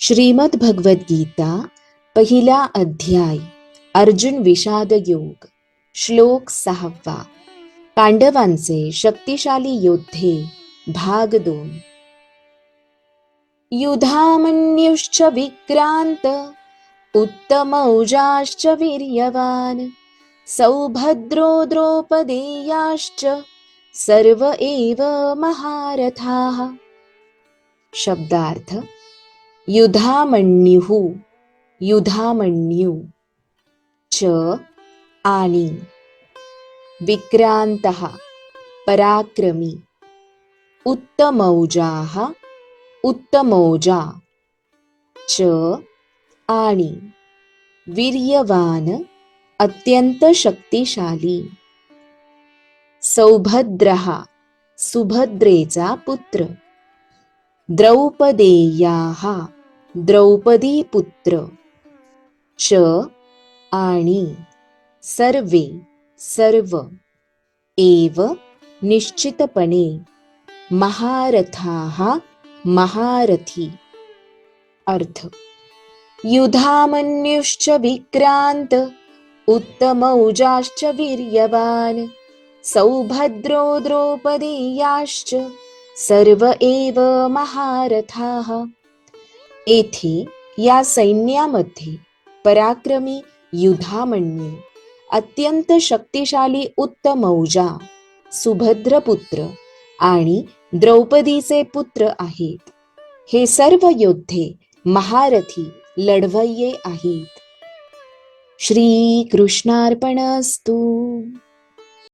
श्रीमद भगवद गीता पहिला अध्याय अर्जुन विषाद योग श्लोक 6. पांडवांचे शक्तिशाली योद्धे भाग 2. युधामन्युश्च विक्रांत उत्तमौजाश्च वीर्यवान सौभद्रो द्रौपदेयाश्च सर्व एव महारथाः. शब्दार्थ: युधामन्युः युधामन्यू च आणि विक्रांतः पराक्रमी उत्तमौजाः उत्तमौजा च आणि वीर्यवान अत्यंत शक्तिशाली सौभद्रः सुभद्रेचा पुत्र द्रौपदेयाः द्रौपदी पुत्र च आणि सर्वे सर्व एव निश्चितपणे महारथाः महारथी. अर्थ: युधामन्युश्च विक्रांत उत्तमौजाश्च वीर्यवान सौभद्रो द्रौपदेयाश्च सर्व एव महारथाः. येथे या सैन्यामध्ये पराक्रमी युधामन्यू, अत्यंत शक्तिशाली उत्तमौजा, सुभद्रपुत्र आणि द्रौपदीचे पुत्र आहेत. हे सर्व योद्धे महारथी लढवय्ये आहेत. श्री कृष्णार्पणस्तु.